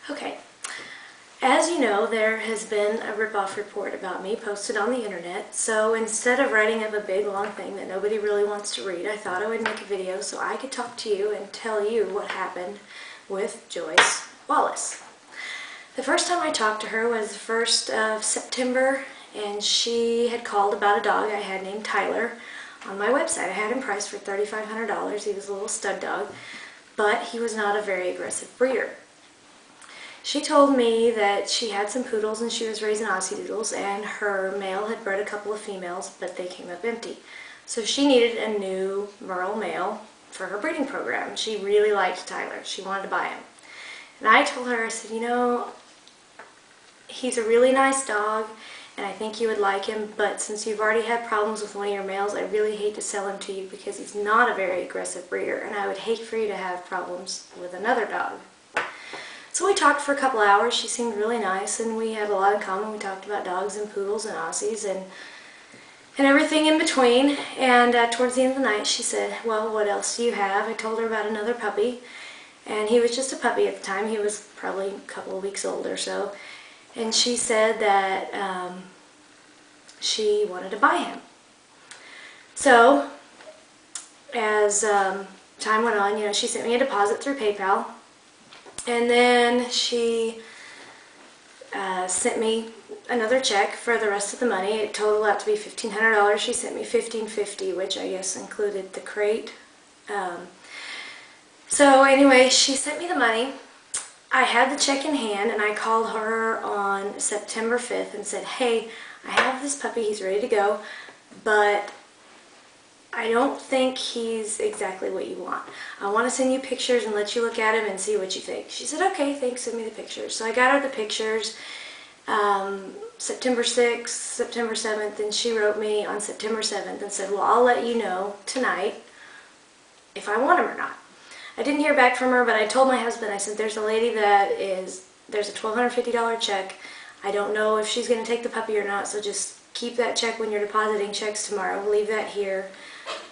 Okay, as you know, there has been a ripoff report about me posted on the internet, so instead of writing up a big long thing that nobody really wants to read, I thought I would make a video so I could talk to you and tell you what happened with Joyce Wallace. The first time I talked to her was the 1st of September, and she had called about a dog I had named Tyler on my website. I had him priced for $3,500. He was a little stud dog, but he was not a very aggressive breeder. She told me that she had some poodles and she was raising Aussie Doodles, and her male had bred a couple of females, but they came up empty. So she needed a new Merle male for her breeding program. She really liked Tyler. She wanted to buy him. And I told her, I said, you know, he's a really nice dog and I think you would like him, but since you've already had problems with one of your males, I really hate to sell him to you because he's not a very aggressive breeder, and I would hate for you to have problems with another dog. So we talked for a couple hours. She seemed really nice, and we had a lot in common. We talked about dogs and poodles and Aussies and everything in between. And towards the end of the night, she said, well, what else do you have? I told her about another puppy, and he was just a puppy at the time. He was probably a couple of weeks old or so. And she said that she wanted to buy him. So as time went on, you know, she sent me a deposit through PayPal. And then she sent me another check for the rest of the money. It totaled out to be $1,500. She sent me $1,550, which I guess included the crate. So anyway, she sent me the money. I had the check in hand, and I called her on September 5th and said, hey, I have this puppy. He's ready to go, but I don't think he's exactly what you want. I want to send you pictures and let you look at him and see what you think. She said, okay, thanks, send me the pictures. So I got her the pictures September 6th, September 7th, and she wrote me on September 7th and said, well, I'll let you know tonight if I want him or not. I didn't hear back from her, but I told my husband, I said, there's a lady there's a $1,250 check. I don't know if she's going to take the puppy or not, so just keep that check when you're depositing checks tomorrow. Leave that here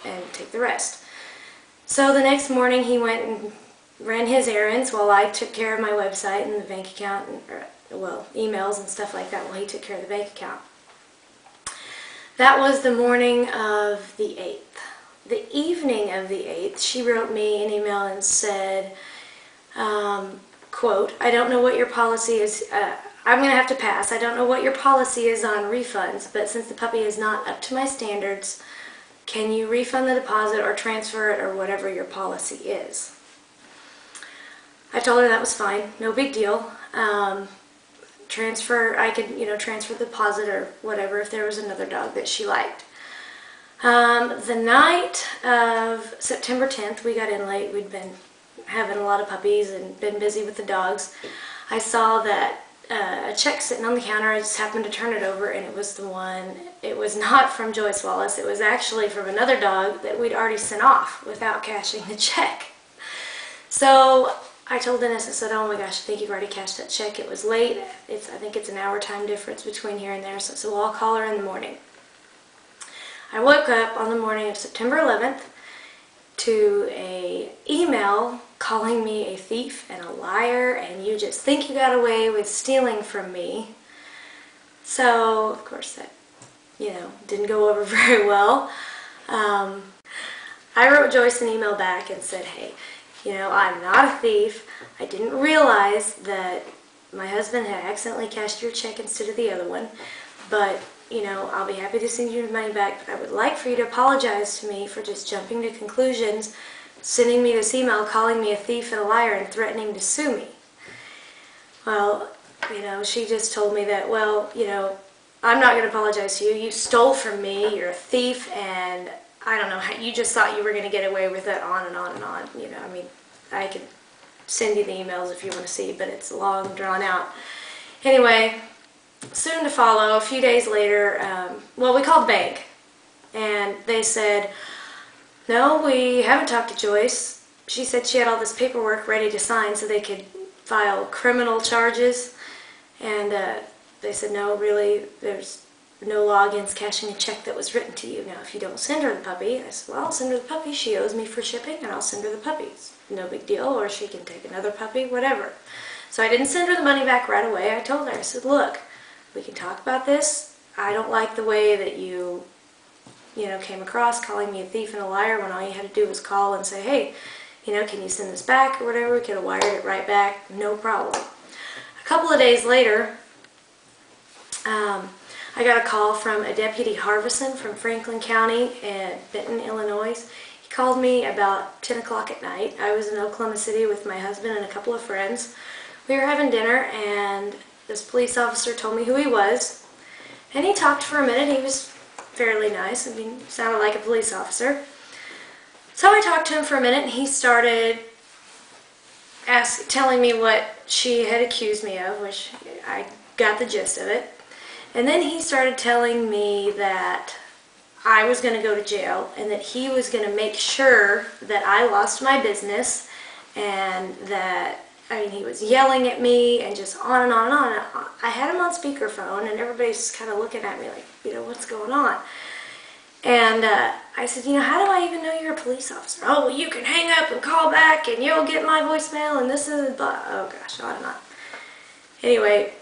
and take the rest. So the next morning he went and ran his errands while I took care of my website and the bank account, well, emails and stuff like that while he took care of the bank account. That was the morning of the 8th. The evening of the 8th, she wrote me an email and said, quote, I don't know what your policy is, I'm going to have to pass. I don't know what your policy is on refunds, but since the puppy is not up to my standards, can you refund the deposit or transfer it or whatever your policy is? I told her that was fine, no big deal. I could, transfer the deposit or whatever if there was another dog that she liked. The night of September 10th, we got in late. We'd been having a lot of puppies and been busy with the dogs. I saw that a check sitting on the counter. I just happened to turn it over, and it was the one. It was not from Joyce Wallace. It was actually from another dog that we'd already sent off without cashing the check. So I told Dennis, I said, oh my gosh, I think you've already cashed that check. It was late. I think it's an hour time difference between here and there. So I said, well, I'll call her in the morning. I woke up on the morning of September 11th to an email calling me a thief and a liar, and you just think you got away with stealing from me. So, of course, that, didn't go over very well. I wrote Joyce an email back and said, hey, I'm not a thief. I didn't realize that my husband had accidentally cashed your check instead of the other one, but I'll be happy to send you your money back, but I would like for you to apologize to me for just jumping to conclusions, sending me this email, calling me a thief and a liar, and threatening to sue me. Well, she just told me that, well, I'm not going to apologize to you. You stole from me, you're a thief, and I don't know, you just thought you were going to get away with it, on and on and on. I could send you the emails if you want to see, but it's long, drawn out. Anyway, soon to follow, a few days later, we called the bank, and they said, no, we haven't talked to Joyce. She said she had all this paperwork ready to sign so they could file criminal charges, and they said, no, really, there's no law against cashing a check that was written to you. Now, if you don't send her the puppy, I said, well, I'll send her the puppy. She owes me for shipping, and I'll send her the puppies. No big deal, or she can take another puppy, whatever. So I didn't send her the money back right away. I told her, I said, look, we can talk about this. I don't like the way that you came across calling me a thief and a liar when all you had to do was call and say, hey, can you send this back or whatever? We could have wired it right back, no problem. A couple of days later, I got a call from a Deputy Harvison from Franklin County in Benton, Illinois. He called me about 10 o'clock at night. I was in Oklahoma City with my husband and a couple of friends. We were having dinner, and this police officer told me who he was. And he talked for a minute. He was fairly nice. I mean, sounded like a police officer. So I talked to him for a minute, and he started telling me what she had accused me of, which I got the gist of it. And then he started telling me that I was going to go to jail and that he was going to make sure that I lost my business, and that, he was yelling at me and just on and on and on. I had him on speakerphone, and everybody's kind of looking at me like, what's going on? And I said, how do I even know you're a police officer? Oh, well, you can hang up and call back and you'll get my voicemail and this is, oh gosh, on and on. Anyway,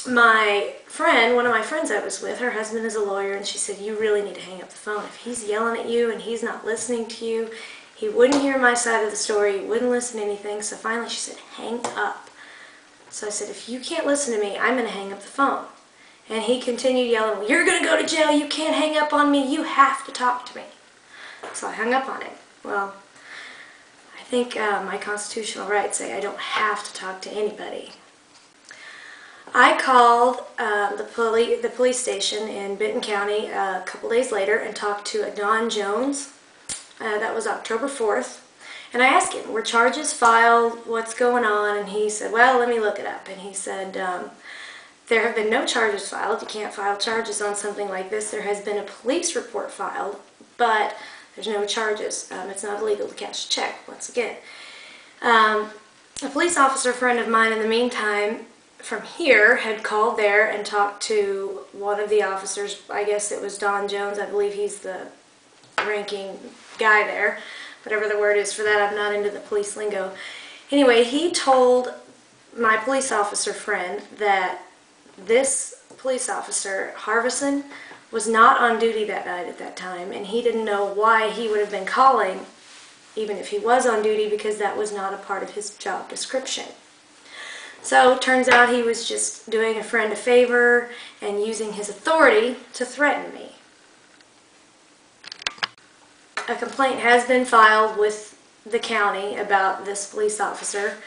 my friend, one of my friends I was with, her husband is a lawyer, and she said, you really need to hang up the phone. If he's yelling at you and he's not listening to you, he wouldn't hear my side of the story, he wouldn't listen to anything. So finally she said, hang up. So I said, if you can't listen to me, I'm going to hang up the phone. And he continued yelling, well, you're going to go to jail, you can't hang up on me, you have to talk to me. So I hung up on him. Well, I think my constitutional rights say I don't have to talk to anybody. I called the police station in Benton County a couple days later and talked to a Don Jones. That was October 4th. And I asked him, were charges filed? What's going on? And he said, well, let me look it up. And he said, there have been no charges filed. You can't file charges on something like this. There has been a police report filed, but there's no charges. It's not illegal to cash a check, once again. A police officer friend of mine in the meantime from here had called there and talked to one of the officers. I guess it was Don Jones. I believe he's the ranking guy there. Whatever the word is for that, I'm not into the police lingo. Anyway, he told my police officer friend that this police officer, Harvison, was not on duty that night at that time, and he didn't know why he would have been calling, even if he was on duty, because that was not a part of his job description. So it turns out he was just doing a friend a favor and using his authority to threaten me. A complaint has been filed with the county about this police officer.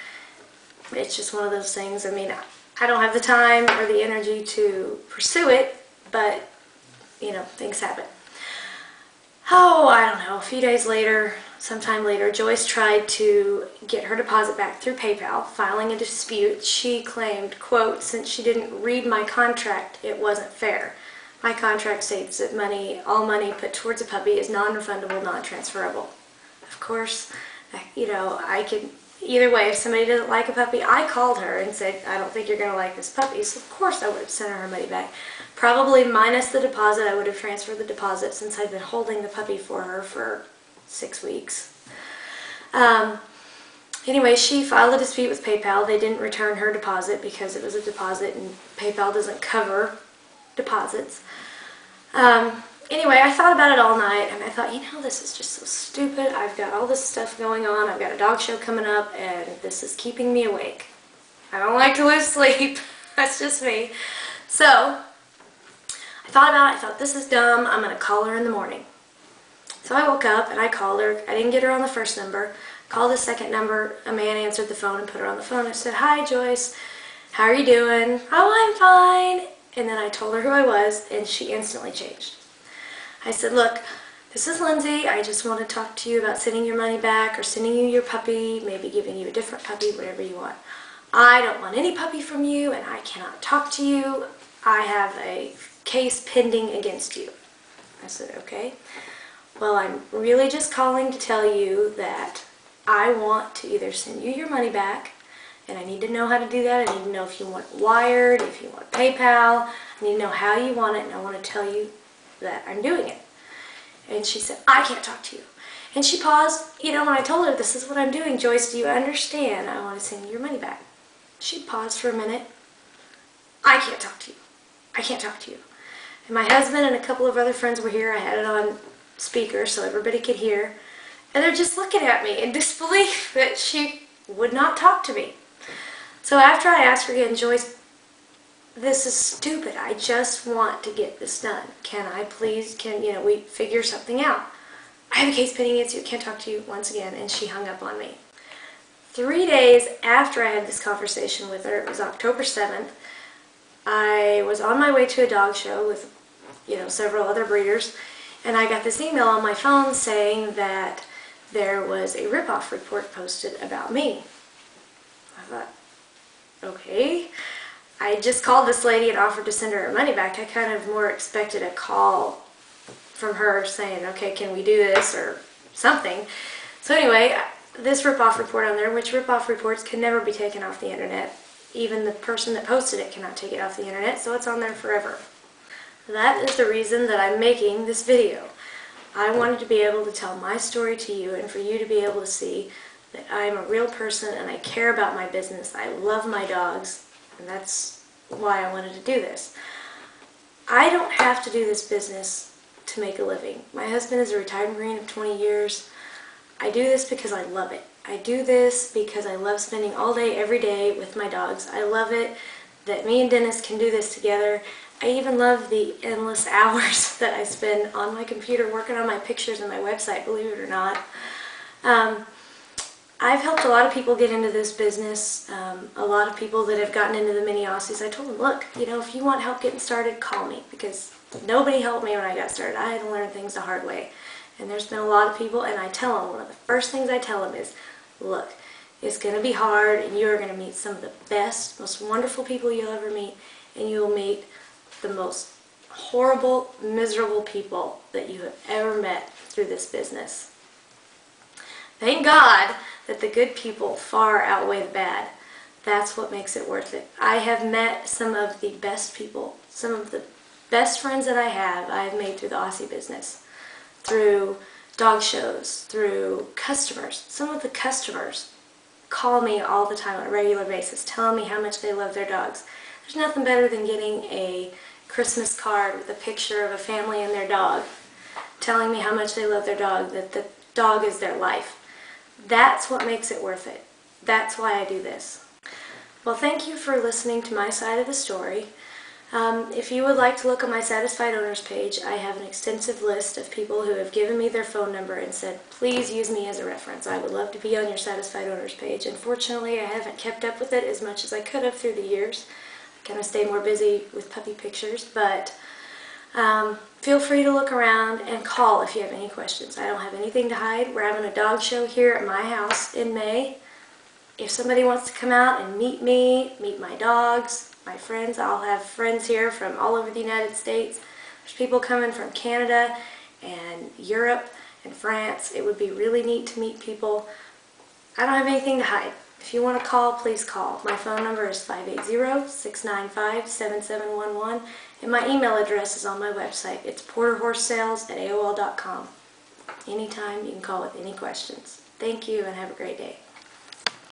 It's just one of those things. I don't have the time or the energy to pursue it, but, things happen. Oh, I don't know, a few days later, sometime later, Joyce tried to get her deposit back through PayPal, filing a dispute. She claimed, quote, since she didn't read my contract, it wasn't fair. My contract states that all money put towards a puppy is non-refundable, non-transferable. Of course, I could, either way, if somebody doesn't like a puppy, I called her and said, I don't think you're going to like this puppy, so of course I would have sent her money back. Probably minus the deposit. I would have transferred the deposit since I'd been holding the puppy for her for 6 weeks. Anyway, she filed a dispute with PayPal. They didn't return her deposit because it was a deposit and PayPal doesn't cover deposits. Anyway, I thought about it all night, and I thought, this is just so stupid. I've got all this stuff going on. I've got a dog show coming up, and this is keeping me awake. I don't like to lose sleep. That's just me. So, I thought about it. I thought, this is dumb. I'm going to call her in the morning. So I woke up, and I called her. I didn't get her on the first number. Called the second number. A man answered the phone and put her on the phone. I said, hi, Joyce. How are you doing? Oh, I'm fine. And then I told her who I was, and she instantly changed. I said, look, this is Lindsay. I just want to talk to you about sending your money back or sending you your puppy, maybe giving you a different puppy, whatever you want. I don't want any puppy from you, and I cannot talk to you. I have a case pending against you. I said, okay. Well, I'm really just calling to tell you that I want to either send you your money back, and I need to know how to do that. I need to know if you want it wired, if you want PayPal. I need to know how you want it, and I want to tell you that I'm doing it. And she said, I can't talk to you. And she paused. When I told her, this is what I'm doing, Joyce, do you understand? I want to send you your money back. she'd pause for a minute. I can't talk to you. I can't talk to you. And my husband and a couple of other friends were here. I had it on speaker so everybody could hear. And they're just looking at me in disbelief that she would not talk to me. So after I asked her again, Joyce, this is stupid. I just want to get this done. Can I please, we figure something out? I have a case pending against you. Can't talk to you once again. And she hung up on me. 3 days after I had this conversation with her, it was October 7th, I was on my way to a dog show with, several other breeders, and I got this email on my phone saying that there was a ripoff report posted about me. I thought, okay. I just called this lady and offered to send her money back. I kind of more expected a call from her saying, okay, can we do this or something. So anyway, this ripoff report on there, which ripoff reports can never be taken off the internet. Even the person that posted it cannot take it off the internet, so it's on there forever. That is the reason that I'm making this video. I wanted to be able to tell my story to you and for you to be able to see that I'm a real person and I care about my business. I love my dogs, and that's why I wanted to do this. I don't have to do this business to make a living. My husband is a retired Marine of 20 years. I do this because I love it. I do this because I love spending all day, every day with my dogs. I love it that me and Dennis can do this together. I even love the endless hours that I spend on my computer working on my pictures and my website, believe it or not. I've helped a lot of people get into this business, a lot of people that have gotten into the mini Aussies. I told them, look, if you want help getting started, call me, because nobody helped me when I got started. I had to learn things the hard way. And there's been a lot of people, and I tell them, one of the first things I tell them is, look, it's going to be hard, and you're going to meet some of the best, most wonderful people you'll ever meet, and you'll meet the most horrible, miserable people that you have ever met through this business. Thank God that the good people far outweigh the bad. That's what makes it worth it. I have met some of the best people, some of the best friends that I have made through the Aussie business, through dog shows, through customers. Some of the customers call me all the time on a regular basis, telling me how much they love their dogs. There's nothing better than getting a Christmas card with a picture of a family and their dog, telling me how much they love their dog, that the dog is their life. That's what makes it worth it. That's why I do this. Well, thank you for listening to my side of the story. If you would like to look on my Satisfied Owners page, I have an extensive list of people who have given me their phone number and said, please use me as a reference. I would love to be on your Satisfied Owners page. Unfortunately, I haven't kept up with it as much as I could have through the years. I kind of stay more busy with puppy pictures, but feel free to look around and call if you have any questions. I don't have anything to hide. We're having a dog show here at my house in May. If somebody wants to come out and meet me, meet my dogs, my friends, I'll have friends here from all over the United States. There's people coming from Canada and Europe and France. It would be really neat to meet people. I don't have anything to hide. If you want to call, please call. My phone number is 580-695-7711, and my email address is on my website. It's porterhorsesales@aol.com. Anytime you can call with any questions. Thank you and have a great day.